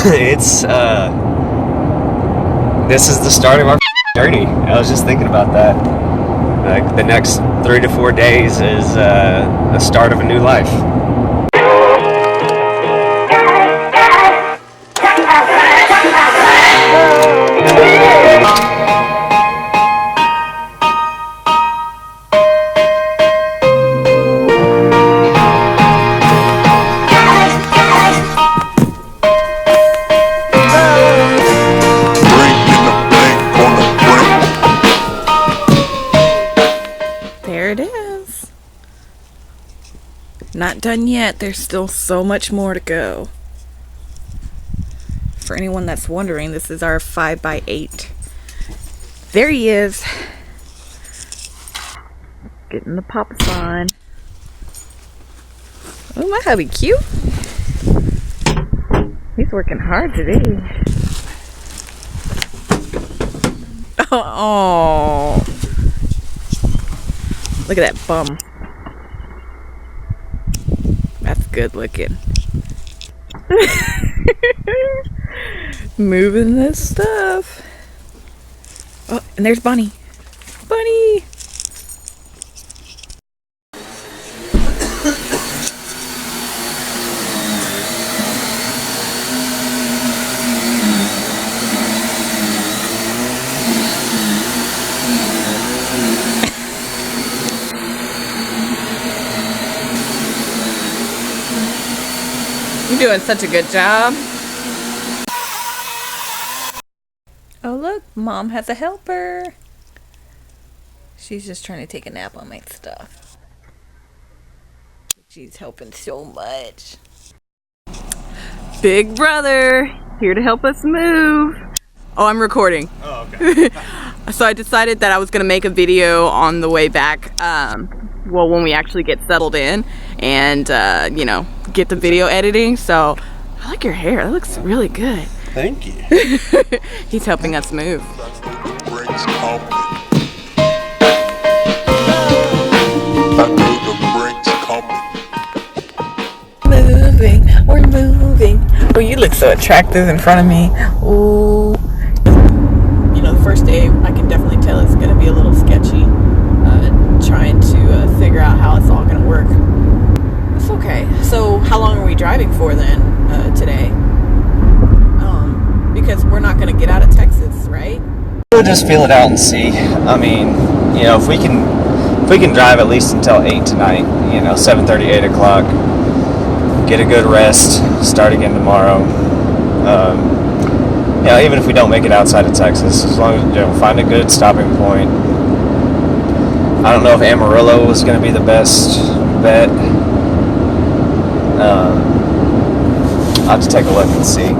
It's this is the start of our journey. I was just thinking about that. Like the next 3 to 4 days is the start of a new life. Not done yet. There's still so much more to go. For anyone that's wondering, this is our 5x8. There he is. Getting the papas on. Oh, my hubby cute. He's working hard today. Oh. Look at that bum. That's good looking. Moving this stuff. Oh, and there's Bunny. Bunny! You're doing such a good job. Oh look, Mom has a helper. She's just trying to take a nap on my stuff. She's helping so much. Big brother, here to help us move. Oh, I'm recording. Oh, okay. So I decided that I was gonna make a video on the way back. Well, when we actually get settled in and, you know, get the video editing. So, I like your hair. That looks really good. Thank you. He's helping us move. Moving, we're moving. Oh, you look so attractive in front of me. Ooh. You know, the first day, I can definitely tell it's going to be a little sketchy. Trying to figure out how it's all gonna work. It's okay. So how long are we driving for then today? Because we're not gonna get out of Texas, right? We'll just feel it out and see. I mean, you know, if we can drive at least until 8 tonight, you know, 7:30, 8 o'clock, get a good rest, start again tomorrow. You know, even if we don't make it outside of Texas, as long as, you know, find a good stopping point. I don't know if Amarillo was going to be the best bet. I'll have to take a look and see.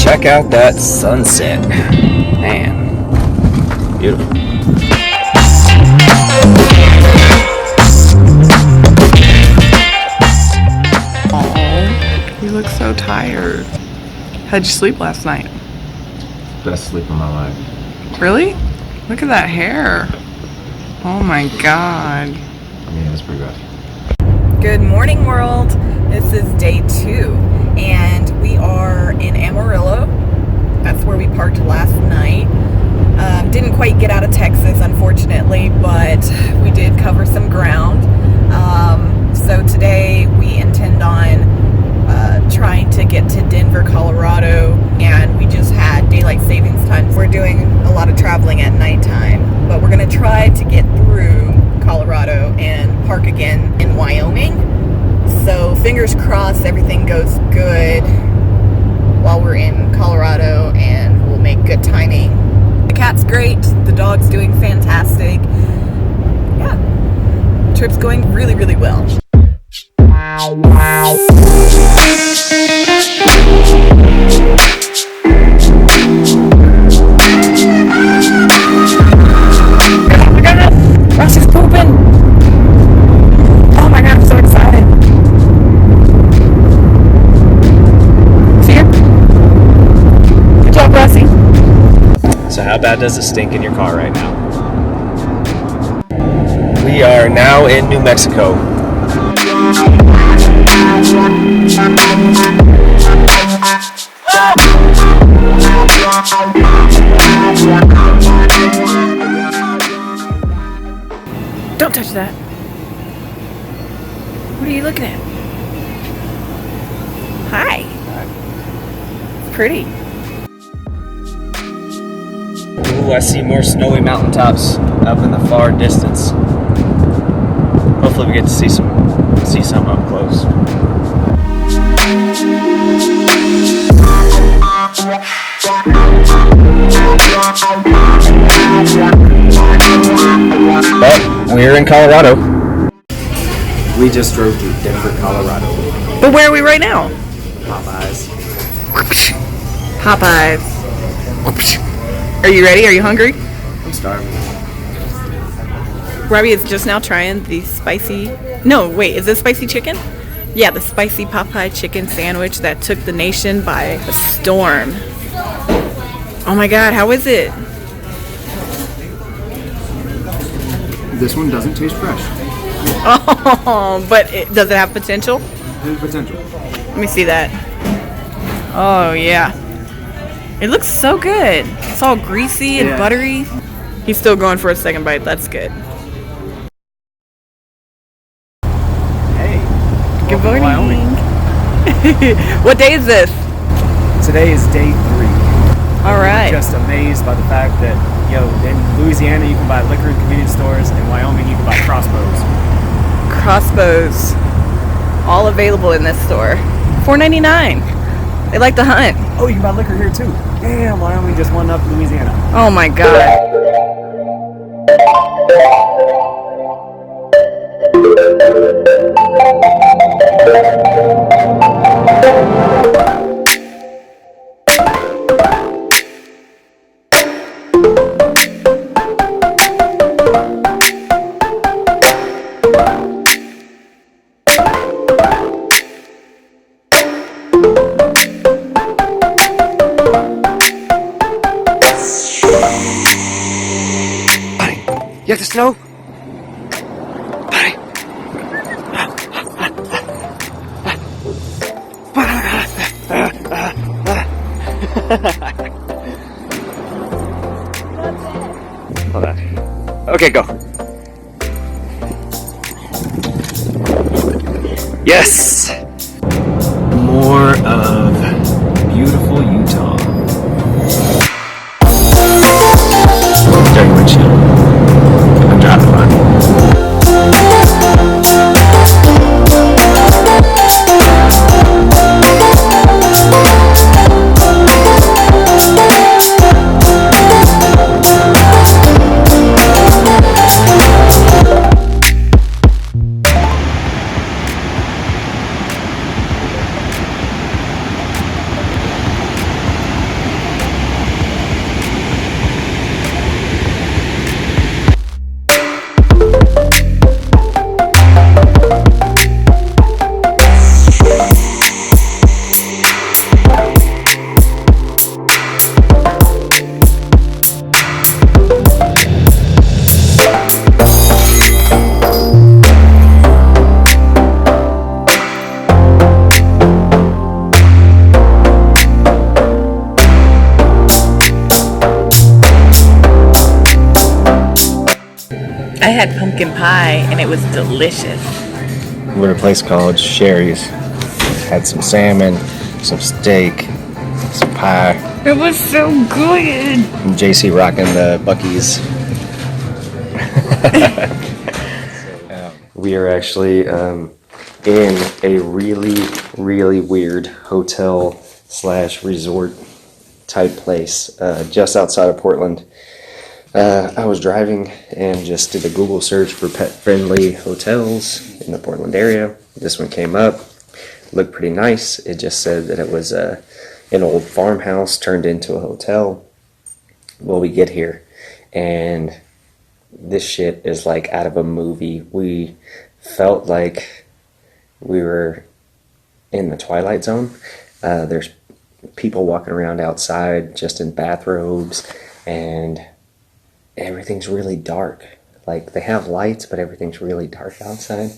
Check out that sunset. Man. Beautiful. Oh, you look so tired. How'd you sleep last night? Best sleep of my life. Really? Look at that hair. Oh my god. Yeah, that's pretty rough. Good morning, world. This is day 2, and we are in Amarillo. That's where we parked last night. Didn't quite get out of Texas, unfortunately, but we did cover some ground. So today we intend on trying to get to Denver, Colorado, and we just had daylight savings time. We're doing a lot of traveling at nighttime, but we're going to try to get through Colorado and park again in Wyoming. So fingers crossed everything goes good while we're in Colorado, and we'll make good timing. The cat's great, the dog's doing fantastic. Yeah, trip's going really, really well. Ross is pooping. Oh my god, I'm so excited. How bad does it stink in your car right now? We are now in New Mexico. Don't touch that. What are you looking at? Hi. Pretty. Ooh, I see more snowy mountaintops up in the far distance. Hopefully we get to see some up close. But we're in Colorado. We just drove through Denver, Colorado. But where are we right now? Popeyes. Popeyes. Are you ready? Are you hungry? I'm starving. Robbie is just now trying the spicy... No, wait, is it spicy chicken? Yeah, the spicy Popeye chicken sandwich that took the nation by a storm. Oh my god, how is it? This one doesn't taste fresh. Oh, but does it have potential? There's potential. Let me see that. Oh, yeah. It looks so good. It's all greasy and buttery. He's still going for a second bite. That's good. Hey. Good morning. What day is this? Today is day 3. All right. I'm just amazed by the fact that, in Louisiana you can buy liquor in convenience stores. In Wyoming you can buy crossbows. Crossbows. All available in this store. $4.99. They like to hunt. Oh, you can buy liquor here too. Damn, Wyoming just won up Louisiana. Oh my god. You have the snow? Hold on. Okay, go. Yes! More of beautiful Utah. Dirty windshield. I'm driving fine. I had pumpkin pie and it was delicious. We're at a place called Sherry's. Had some salmon, some steak, some pie. It was so good. And JC rocking the Buc-ee's. We are actually in a really weird hotel / resort type place just outside of Portland. I was driving and just did a Google search for pet-friendly hotels in the Portland area. This one came up. Looked pretty nice. It just said that it was an old farmhouse turned into a hotel. Well, we get here, and this shit is like out of a movie. We felt like we were in the Twilight Zone. There's people walking around outside just in bathrobes. and everything's really dark. Like, they have lights, but everything's really dark outside.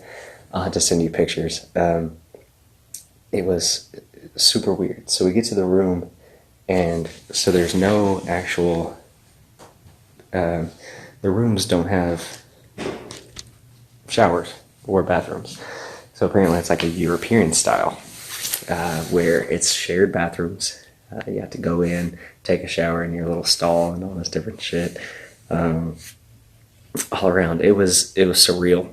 I'll have to send you pictures. It was super weird. So we get to the room, and so there's no actual... the rooms don't have showers or bathrooms. So apparently it's like a European style, where it's shared bathrooms. You have to go in, take a shower in your little stall and all this different shit. All around, it was surreal.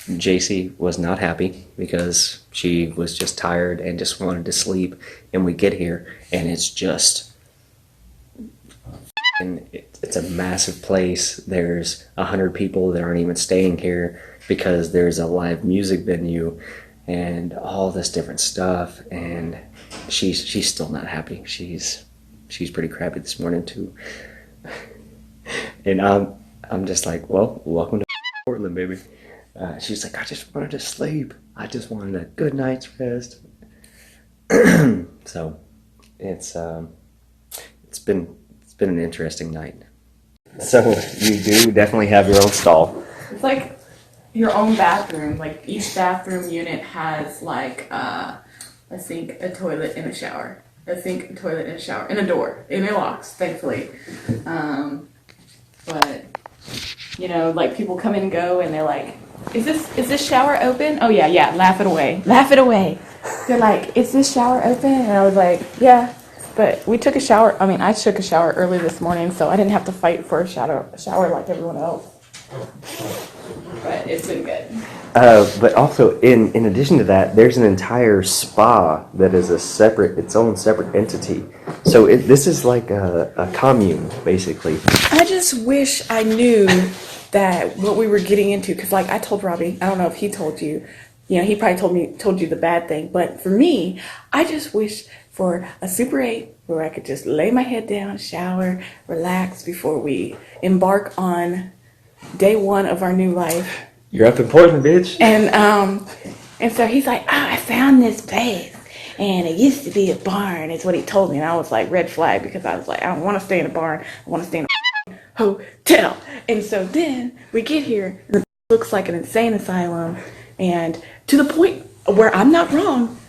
JC was not happy because she was just tired and just wanted to sleep. And we get here, and it's just, and it's a massive place. There's 100 people that aren't even staying here because there's a live music venue and all this different stuff. And she's still not happy. She's pretty crappy this morning too. And I'm just like, well, welcome to Portland, baby. She's like, I just wanted to sleep. I just wanted a good night's rest. So it's been an interesting night. So you do definitely have your own stall. It's like your own bathroom. Like each bathroom unit has like a sink, a toilet, and a shower. A sink, a toilet, and a shower, and a door. And it locks, thankfully. But you know, like people come in and go, and they're like, "Is this shower open?" Oh yeah, laugh it away. They're like, "Is this shower open?" And I was like, "Yeah." But we took a shower. I mean, I took a shower early this morning, so I didn't have to fight for a shower like everyone else. But it's been good. But also, in addition to that, there's an entire spa that is its own separate entity. So this is like a commune, basically. I just wish I knew that what we were getting into, because like I told Robbie, I don't know if he told you, he probably told you the bad thing, but for me, I just wish for a Super 8 where I could just lay my head down, shower, relax before we embark on day one of our new life. You're up in Portland, bitch. And so he's like, I found this place, and it used to be a barn, is what he told me. And I was like, red flag, because I was like, I don't want to stay in a barn. I want to stay in a hotel. And so then we get here, and it looks like an insane asylum, and to the point where I'm not wrong,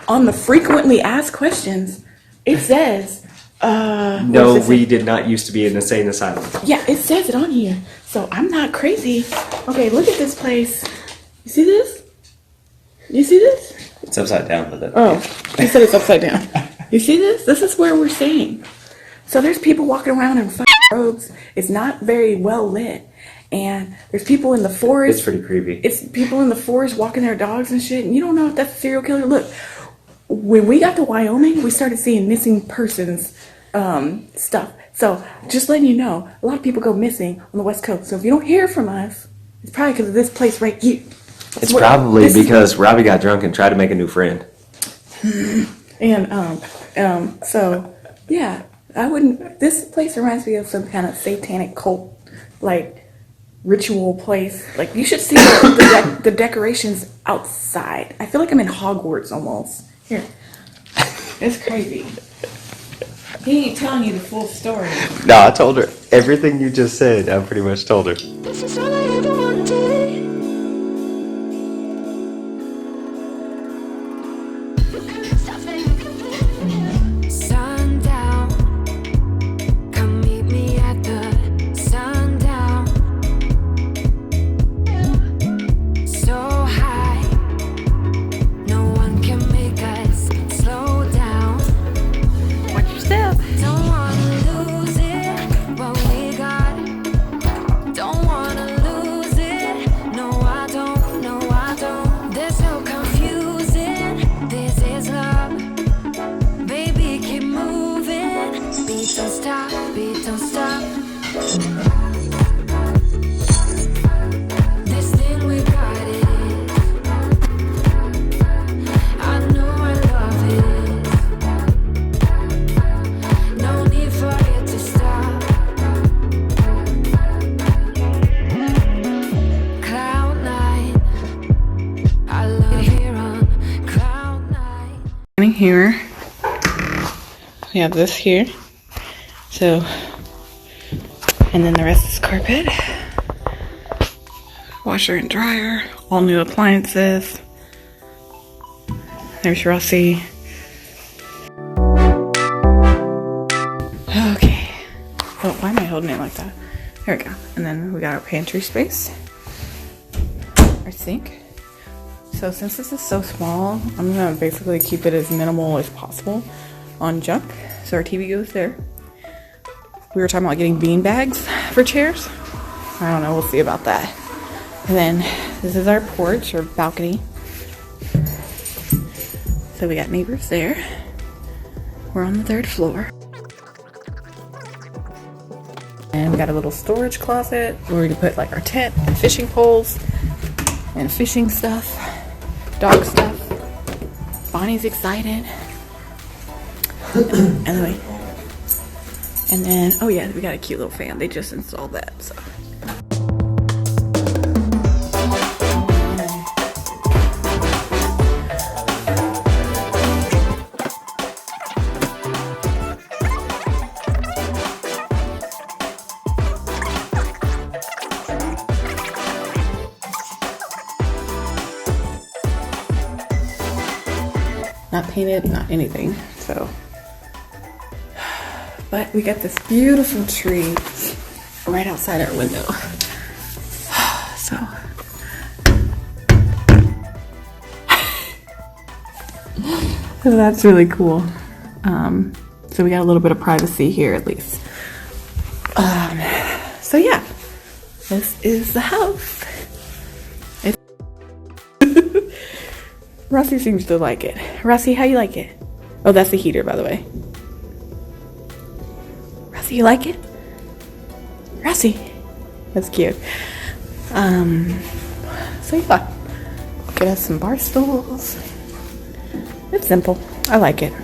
on the frequently asked questions, it says, no, we did not used to be an insane asylum. Yeah, it says it on here. So I'm not crazy. Okay, look at this place. You see this? You see this? It's upside down, but oh, you said it's upside down. You see this? This is where we're staying. So there's people walking around in robes. It's not very well lit. And there's people in the forest. It's pretty creepy. It's people in the forest walking their dogs and shit. And you don't know if that's a serial killer. Look, when we got to Wyoming, we started seeing missing persons stuff. So just letting you know, a lot of people go missing on the West Coast. So if you don't hear from us, it's probably because of this place right here. It's probably because Robbie got drunk and tried to make a new friend. And so yeah, I wouldn't. This place reminds me of some kind of satanic cult, like ritual place. Like you should see the decorations outside. I feel like I'm in Hogwarts almost. Here, it's crazy. He ain't telling you the full story. No, I told her everything you just said. I pretty much told her. This is all I ever wanted. Sundown, come meet me at the sundown. So high, no one can make us slow down. Watch yourself. Don't wanna lose it, what we got. Don't wanna lose it, no I don't, no I don't. There's no confusing, this is love. Baby keep moving, beat don't stop, beat don't stop. This thing we got it, I know I love it. No need for it to stop. Cloud nine, I love here on cloud nine. Here, we have this here. So, and then the rest is carpet. Washer and dryer, all new appliances. There's Russie. Okay. Oh, why am I holding it like that? There we go. And then we got our pantry space. Our sink. So since this is so small, I'm gonna basically keep it as minimal as possible on junk. So our TV goes there. We were talking about getting bean bags for chairs. I don't know, we'll see about that. And then this is our porch or balcony. So we got neighbors there. We're on the 3rd floor. And we got a little storage closet where we can put like our tent and fishing poles and fishing stuff, dog stuff. Bonnie's excited. Anyway. And then, oh yeah, we got a cute little fan. They just installed that, so. Not painted, not anything, so. But we got this beautiful tree right outside our window. So. So that's really cool. So we got a little bit of privacy here at least. So yeah, this is the house. Russie seems to like it. Russie, how you like it? Oh, that's the heater, by the way. Russie, you like it? Russie. That's cute. So yeah. Get us some bar stools. It's simple. I like it.